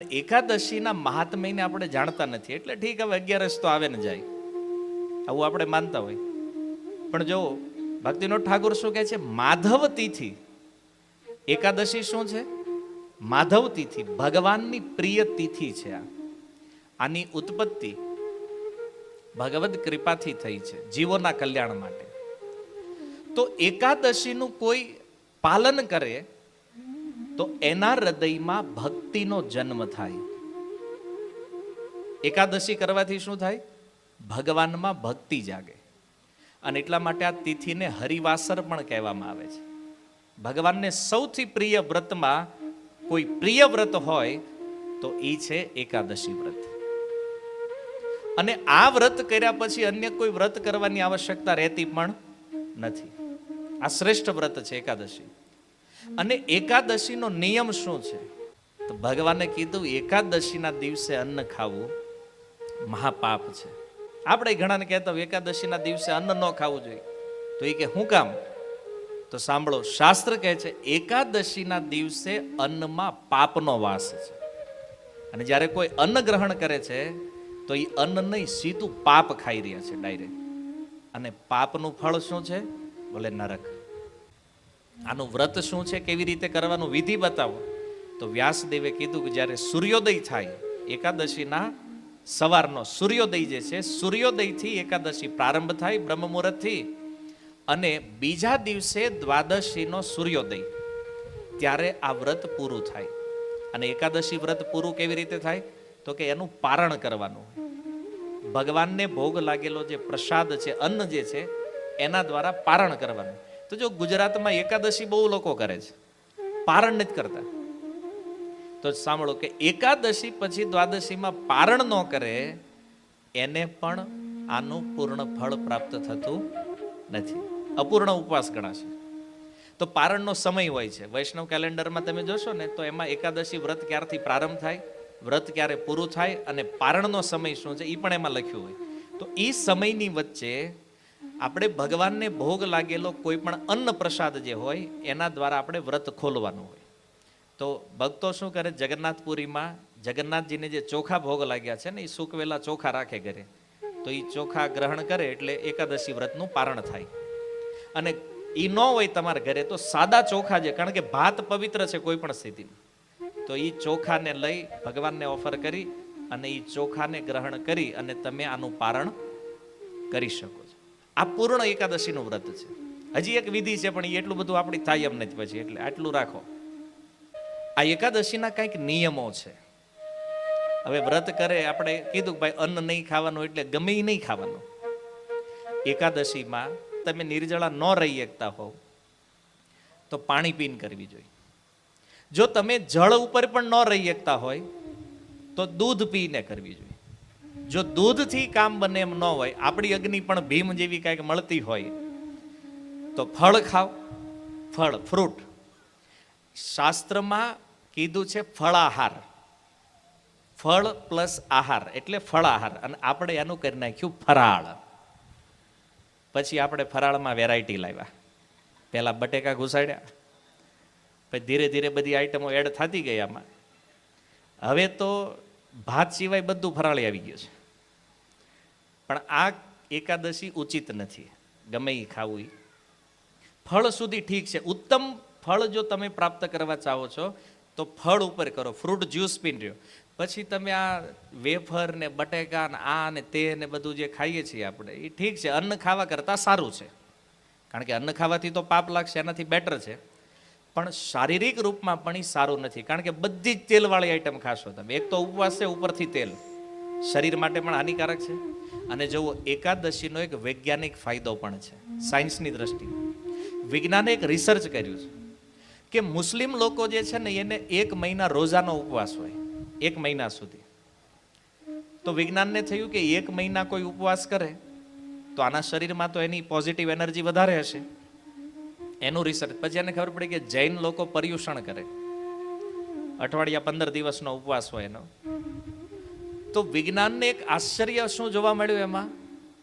એકાદશીના મહાત્મ્યને આપણે જાણતા નથી એટલે ઠીક, હવે 11 તો આવે ને જાય, આવું આપણે માનતા હોય. પણ જો ભક્તિનોદ ઠાકોર શું કહે છે, માધવ તિથિ એકાદશી શું છે? માધવ તિથિ, ભગવાનની પ્રિય તિથિ છે. આની ઉત્પત્તિ ભગવદ કૃપાથી થઈ છે જીવોના કલ્યાણ માટે. તો એકાદશીનું કોઈ પાલન કરે તો એના હૃદયમાં ભક્તિનો જન્મ થાય. એકાદશી કરવાથી શું થાય? ભગવાનમાં ભક્તિ જાગે. અને એટલા માટે આ તિથિને હરિવાસર પણ કહેવામાં આવે છે. ભગવાનને સૌથી પ્રિય વ્રતમાં કોઈ પ્રિય વ્રત હોય તો એ છે એકાદશી વ્રત. અને આ વ્રત કર્યા પછી અન્ય કોઈ વ્રત કરવાની આવશ્યકતા રહેતી પણ નથી. આ શ્રેષ્ઠ વ્રત છે એકાદશી. અને એકાદશીનો નિયમ શું છે? તો ભગવાને કીધું એકાદશીના દિવસે અન્ન ખાવું મહાપાપ છે. આપણે ઘણાને કહેતા હોય એકાદશીના દિવસે અન્ન ન ખાવું જોઈએ. તો એ કે હું કામ? તો સાંભળો, શાસ્ત્ર કહે છે એકાદશીના દિવસે અન્નમાં પાપનો વાસ છે. અને જ્યારે કોઈ અન્ન ગ્રહણ કરે છે તો એ અન્ન નહીં, સીધું પાપ ખાઈ રહ્યા છે ડાયરેક્ટ. અને પાપનું ફળ શું છે? બોલે નરક. આનું વ્રત શું છે, કેવી રીતે કરવાનું, વિધિ બતાવો. તો વ્યાસદેવે કીધું કે જ્યારે સૂર્યોદય થાય, એકાદશીના સવારનો સૂર્યોદય જે છે, સૂર્યોદયથી એકાદશી પ્રારંભ થાય બ્રહ્મ મુહૂર્તથી, અને બીજા દિવસે દ્વાદશીનો સૂર્યોદય, ત્યારે આ વ્રત પૂરું થાય. અને એકાદશી વ્રત પૂરું કેવી રીતે થાય? તો કે એનું પારણ કરવાનું. ભગવાનને ભોગ લાગેલો જે પ્રસાદ છે, અન્ન જે છે, એના દ્વારા પારણ કરવાનું. તો જો ગુજરાતમાં એકાદશી બહુ લોકો કરે છે, પારણ નથી કરતા. તો સાંભળો કે એકાદશી પછી દ્વાદશીમાં પારણ ન કરે એને પણ આનું પૂર્ણ ફળ પ્રાપ્ત થતું નથી, અપૂર્ણ ઉપવાસ ગણાશે. તો પારણનો સમય હોય છે. વૈષ્ણવ કેલેન્ડરમાં તમે જોશો ને તો એમાં એકાદશી વ્રત ક્યારથી પ્રારંભ થાય, વ્રત ક્યારે પૂરું થાય, અને પારણનો સમય શું છે એ પણ એમાં લખ્યું હોય. તો એ સમયની વચ્ચે આપણે ભગવાનને ભોગ લાગેલો કોઈ પણ અન્ન પ્રસાદ જે હોય એના દ્વારા આપણે વ્રત ખોલવાનું હોય. તો ભક્તો શું કરે, જગન્નાથપુરીમાં જગન્નાથજીને જે ચોખા ભોગ લાગ્યા છે ને એ સૂકવેલા ચોખા રાખે ઘરે. તો એ ચોખા ગ્રહણ કરે એટલે એકાદશી વ્રતનું પારણ થાય. અને એ ન હોય તમારા ઘરે તો સાદા ચોખા છે, કારણ કે ભાત પવિત્ર છે કોઈ પણ સ્થિતિમાં. તો એ ચોખાને લઈ ભગવાનને ઓફર કરી અને એ ચોખાને ગ્રહણ કરી અને તમે આનું પારણ કરી શકો છો. આ પૂર્ણ એકાદશીનું વ્રત છે. હજી એક વિધિ છે પણ એ એટલું બધું આપણી થાય એમ નથી પછી, એટલે આટલું રાખો. આ એકાદશીના કંઈક નિયમો છે. હવે વ્રત કરે, આપણે કીધું કે ભાઈ અન્ન નહીં ખાવાનું એટલે ગમે એ નહીં ખાવાનું. એકાદશીમાં તમે નિર્જળા ન રહી શકતા હોવ તો પાણી પીને કરવી જોઈએ. જો તમે જળ ઉપર પણ ન રહી શકતા હોય તો દૂધ પીને કરવી જોઈએ. જો દૂધથી કામ બને એમ ન હોય, આપણી અગ્નિ પણ ભીમ જેવી કાંઈક મળતી હોય તો ફળ ખાવ. ફળ, ફ્રૂટ. શાસ્ત્રમાં કીધું છે ફળાહાર, ફળ પ્લસ આહાર એટલે ફળાહાર. અને આપણે એનું કરી નાખ્યું ફરાળ. પછી આપણે ફરાળમાં વેરાયટી લાવ્યા. પહેલા બટેકા ઘુસાડ્યા, પછી ધીરે ધીરે બધી આઈટમો એડ થતી ગઈ આમાં. હવે તો ભાત સિવાય બધું ફરાળી આવી ગયું છે. પણ આ એકાદશી ઉચિત નથી, ગમે એ ખાવું. ફળ સુધી ઠીક છે. ઉત્તમ ફળ જો તમે પ્રાપ્ત કરવા ચાહો છો તો ફળ ઉપર કરો, ફ્રૂટ જ્યુસ પીને રહ્યો. પછી તમે આ વેફર ને બટેકા ને આ ને તે ને બધું જે ખાઈએ છીએ આપણે, એ ઠીક છે, અન્ન ખાવા કરતાં સારું છે. કારણ કે અન્ન ખાવાથી તો પાપ લાગશે, એનાથી બેટર છે. પણ શારીરિક રૂપમાં પણ એ સારું નથી, કારણ કે બધી જ તેલવાળી આઈટમ ખાશો તમે. એક તો ઉપવાસ છે, ઉપરથી તેલ, શરીર માટે પણ હાનિકારક છે. અને જુઓ, એકાદશીનો એક વૈજ્ઞાનિક ફાયદો પણ છે. સાયન્સની દ્રષ્ટિએ વિજ્ઞાને એક રિસર્ચ કર્યું છે કે મુસ્લિમ લોકો જે છે ને એને 1 મહિના રોજાનો ઉપવાસ હોય, 1 મહિના સુધી. તો વિજ્ઞાનને થયું કે 1 મહિના કોઈ ઉપવાસ કરે તો આના શરીરમાં તો એની પોઝિટિવ એનર્જી વધારે હશે. એનું રિસર્ચ. પછી એને ખબર પડી કે જૈન લોકો પર્યુષણ કરે, અઠવાડિયા 15 દિવસનો ઉપવાસ હોય એનો. તો વિજ્ઞાનને એક આશ્ચર્ય શું જોવા મળ્યું એમાં,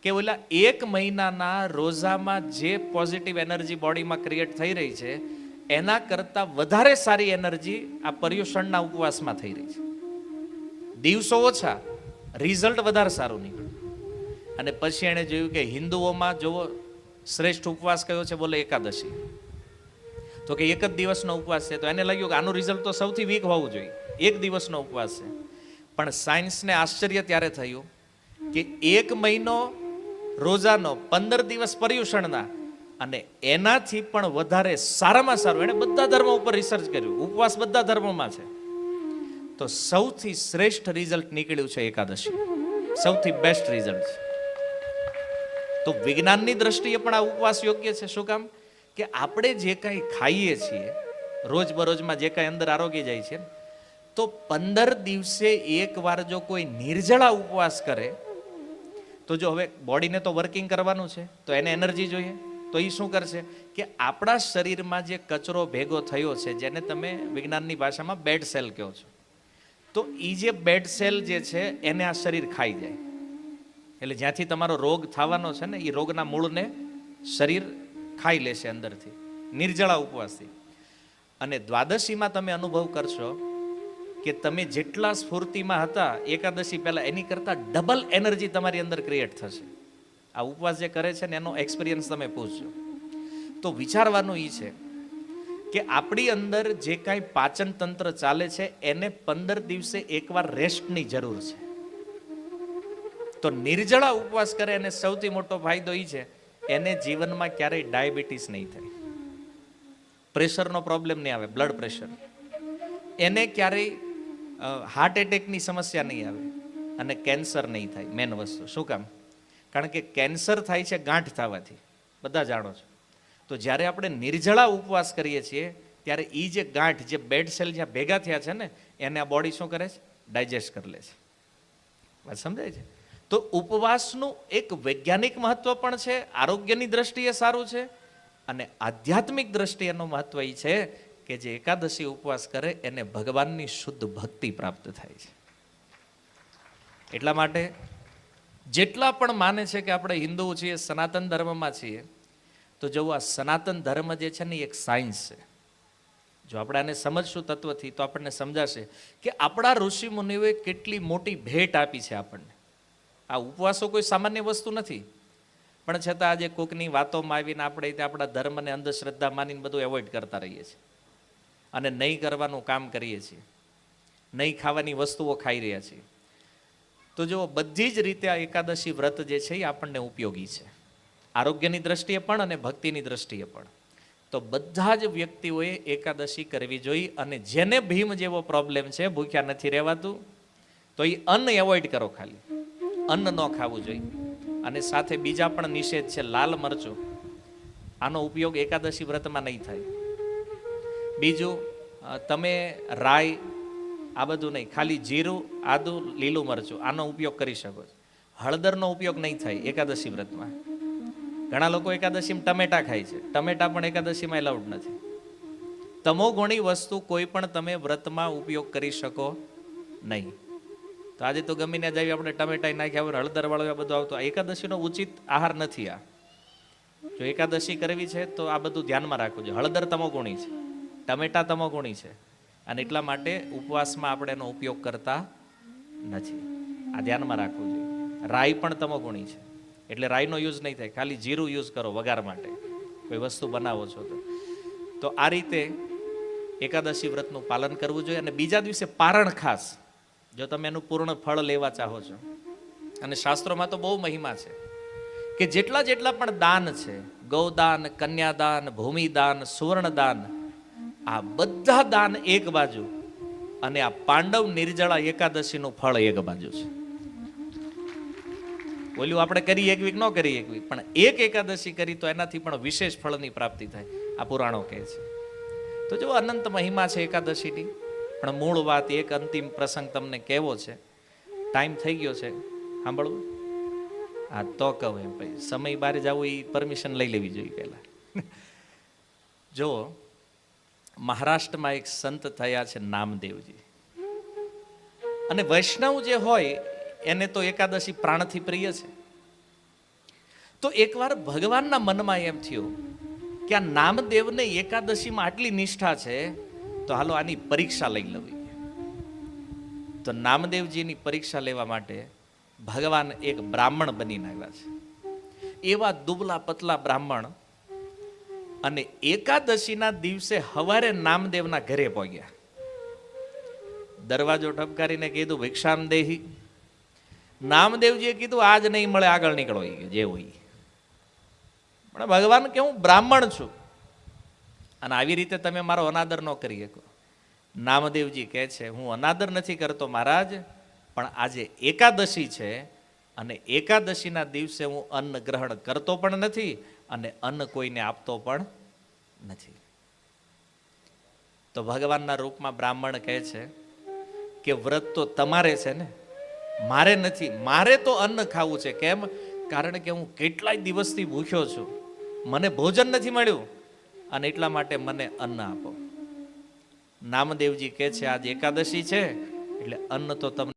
કે ઓલા 1 મહિનાના રોજામાં જે પોઝિટિવ એનર્જી બોડીમાં ક્રિએટ થઈ રહી છે એના કરતાં વધારે સારી એનર્જી આ પર્યુષણના ઉપવાસમાં થઈ રહી છે. દિવસો ઓછા, રિઝલ્ટ વધારે સારું નીકળ્યું. અને પછી એણે જોયું કે હિન્દુઓમાં જોવો શ્રેષ્ઠ ઉપવાસ કયો છે, બોલે એકાદશી. તો કે એક જ દિવસનો ઉપવાસ છે, તો એને લાગ્યું કે આનું રિઝલ્ટ તો સૌથી વીક હોવું જોઈએ, એક દિવસનો ઉપવાસ છે. પણ સાયન્સને આશ્ચર્ય ત્યારે થયું કે 1 મહિનો રોજાનો 15 દિવસ પર્યુષણના, અને એનાથી પણ વધારે સારામાં સારું એણે બધા ધર્મો ઉપર રિસર્ચ કર્યું, ઉપવાસ બધા ધર્મોમાં છે, તો સૌથી શ્રેષ્ઠ રિઝલ્ટ નીકળ્યું છે એકાદશી, સૌથી બેસ્ટ રિઝલ્ટ છે. તો વિજ્ઞાનની દ્રષ્ટિએ પણ આ ઉપવાસ યોગ્ય છે. શું કામ? કે આપણે જે કાંઈ ખાઈએ છીએ રોજબરોજમાં, જે કાંઈ અંદર આરોગી જાય છે, તો 15 દિવસે એકવાર જો કોઈ નિર્જળા ઉપવાસ કરે, તો જો હવે બોડીને તો વર્કિંગ કરવાનું છે, તો એને એનર્જી જોઈએ, તો એ શું કરશે કે આપણા શરીરમાં જે કચરો ભેગો થયો છે, જેને તમે વિજ્ઞાનની ભાષામાં બેડ સેલ કહો છો, તો એ જે બેડ સેલ જે છે એને આ શરીર ખાઈ જાય. એટલે જ્યાંથી તમારો રોગ થવાનો છે ને, એ રોગના મૂળને શરીર ખાઈ લેશે અંદરથી, નિર્જળા ઉપવાસથી. અને દ્વાદશીમાં તમે અનુભવ કરશો કે તમે જેટલા સ્ફૂર્તિમાં હતા એકાદશી પહેલા, એની કરતાં ડબલ એનર્જી તમારી અંદર ક્રિએટ થશે. આ ઉપવાસ જે કરે છે ને એનો એક્સપિરિયન્સ તમે પૂછજો. તો વિચારવાનું એ છે કે આપણી અંદર જે કાંઈ પાચન તંત્ર ચાલે છે એને 15 દિવસે એકવાર રેસ્ટની જરૂર છે. તો નિર્જળા ઉપવાસ કરે એને સૌથી મોટો ફાયદો એ છે, એને જીવનમાં ક્યારેય ડાયાબિટીસ નહીં થાય, પ્રેશરનો પ્રોબ્લેમ નહીં આવે, બ્લડ પ્રેશર, એને ક્યારેય હાર્ટ એટેકની સમસ્યા નહીં આવે, અને કેન્સર નહીં થાય. મેન વસ્તુ શું કામ? કારણ કે કેન્સર થાય છે ગાંઠ થવાથી, બધા જાણો છો. તો જ્યારે આપણે નિર્જળા ઉપવાસ કરીએ છીએ ત્યારે એ જે ગાંઠ, જે બેડ સેલ જ્યાં ભેગા થયા છે ને, એને આ બોડી શું કરે છે? ડાયજેસ્ટ કરી લે છે. વાત સમજાય છે? તો ઉપવાસનું એક વૈજ્ઞાનિક મહત્વ પણ છે, આરોગ્યની દ્રષ્ટિએ સારું છે, અને આધ્યાત્મિક દ્રષ્ટિએનું મહત્વ એ છે કે જે એકાદશી ઉપવાસ કરે એને ભગવાનની શુદ્ધ ભક્તિ પ્રાપ્ત થાય છે. એટલા માટે જેટલા પણ માને છે કે આપણે હિન્દુ છીએ, સનાતન ધર્મમાં છીએ, તો જો આ સનાતન ધર્મ જે છે ને એક સાયન્સ છે. જો આપણે આને સમજશું તત્વથી તો આપણને સમજાશે કે આપણા ઋષિ મુનિઓએ કેટલી મોટી ભેટ આપી છે આપણને. આ ઉપવાસો કોઈ સામાન્ય વસ્તુ નથી, પણ છતાં આજે કોકની વાતોમાં આવીને આપણે આપણા ધર્મને અંધશ્રદ્ધા માનીને બધું એવોઇડ કરતા રહીએ છીએ, અને નહીં કરવાનું કામ કરીએ છીએ, નહીં ખાવાની વસ્તુઓ ખાઈ રહ્યા છીએ. તો જો બધી જ રીતે આ એકાદશી વ્રત જે છે એ આપણને ઉપયોગી છે, આરોગ્યની દ્રષ્ટિએ પણ અને ભક્તિની દ્રષ્ટિએ પણ. તો બધા જ વ્યક્તિઓએ એકાદશી કરવી જોઈએ. અને જેને ભીમ જેવો પ્રોબ્લેમ છે, ભૂખ્યા નથી રહેવાતું, તો એ અન્ન એવોઇડ કરો, ખાલી અન્ન ન ખાવું જોઈએ. અને સાથે બીજા પણ નિષેધ છે, લાલ મરચું, આનો ઉપયોગ એકાદશી વ્રતમાં નહીં થાય. બીજું, તમે રાઈ આ બધું નહીં, ખાલી જીરું, આદુ, લીલું મરચું, આનો ઉપયોગ કરી શકો છો. હળદરનો ઉપયોગ નહીં થાય એકાદશી વ્રતમાં. ઘણા લોકો એકાદશીમાં ટમેટા ખાય છે, ટમેટા પણ એકાદશીમાં એલાઉડ નથી. તમોગુણી વસ્તુ કોઈ પણ તમે વ્રતમાં ઉપયોગ કરી શકો નહીં. તો આજે તો ગમીને જ આવી આપણે ટમેટા નાખ્યા હોય, હળદર વાળો બધું આવતું. એકાદશીનો ઉચિત આહાર નથી આ. જો એકાદશી કરવી છે તો આ બધું ધ્યાનમાં રાખવું જોઈએ. હળદર તમોગુણી છે, ટમેટા તમોગુણી છે, અને એટલા માટે ઉપવાસમાં આપણે એનો ઉપયોગ કરતા નથી. આ ધ્યાનમાં રાખવું જોઈએ. રાઈ પણ તમોગુણી છે, એટલે રાઈનો યુઝ નહીં થાય, ખાલી જીરું યુઝ કરો વઘાર માટે, કોઈ વસ્તુ બનાવો છો તો આ રીતે એકાદશી વ્રતનું પાલન કરવું જોઈએ. અને બીજા દિવસે પારણ ખાસ, જો તમે એનું પૂર્ણ ફળ લેવા ચાહો છો. અને શાસ્ત્રોમાં તો બહુ મહિમા છે કે જેટલા જેટલા પણ દાન છે, ગૌદાન, કન્યાદાન, ભૂમિદાન, સુવર્ણદાન, આ બધા દાન એક બાજુ, અને આ પાંડવ નિર્જળા એકાદશીનું ફળ એક બાજુ છે. ઓલું આપણે કરી એક વીક ન કરી એક વીક, પણ એક એકાદશી કરી તો એનાથી પણ વિશેષ ફળની પ્રાપ્તિ થાય, આ પુરાણો કહે છે. તો જો અનંત મહિમા છે એકાદશીની. પણ મૂળ વાત, એક અંતિમ પ્રસંગ તમને કહેવો છે. ટાઈમ થઈ ગયો છે, સાંભળવું? હા તો કહું એમ, ભાઈ સમય બહાર જવું એ પરમિશન લઈ લેવી જોઈએ પહેલા. જો મહારાષ્ટ્રમાં એક સંત થયા છે નામદેવજી, અને વૈષ્ણવ જે હોય એને તો એકાદશી પ્રાણથી પ્રિય છે. તો એકવાર ભગવાનના મનમાં એમ થયું કે આ નામદેવને એકાદશીમાં આટલી નિષ્ઠા છે, તો હાલો આની પરીક્ષા લઈ લેવી. તો નામદેવજીની પરીક્ષા લેવા માટે ભગવાન એક બ્રાહ્મણ બનીને આવ્યા છે. એવા દુબલા પતલા બ્રાહ્મણ, અને એકાદશીના દિવસે હવારે નામદેવના ઘરે પહોંચ્યા. દરવાજો ઠપકારીને કીધું ભિક્ષામ દેહી. નામદેવજીએ કીધું આજ નહીં મળે, આગળ નીકળો, જે હોય. પણ ભગવાન કે હું બ્રાહ્મણ છું અને આવી રીતે તમે મારો અનાદર ન કરી શકો. નામદેવજી કહે છે હું અનાદર નથી કરતો મહારાજ, પણ આજે એકાદશી છે અને એકાદશીના દિવસે હું અન્ન ગ્રહણ કરતો પણ નથી અને અન્ન કોઈને આપતો પણ નથી. તો ભગવાનના રૂપમાં બ્રાહ્મણ કહે છે કે વ્રત તો તમારે છે ને, મારે નથી. મારે તો અન્ન ખાવું છે. કેમ? કારણ કે હું કેટલાય દિવસથી ભૂખ્યો છું, મને ભોજન નથી મળ્યું અને એટલા માટે મને અન્ન આપો. નામદેવજી કહે છે આજ એકાદશી છે એટલે અન્ન તો તમને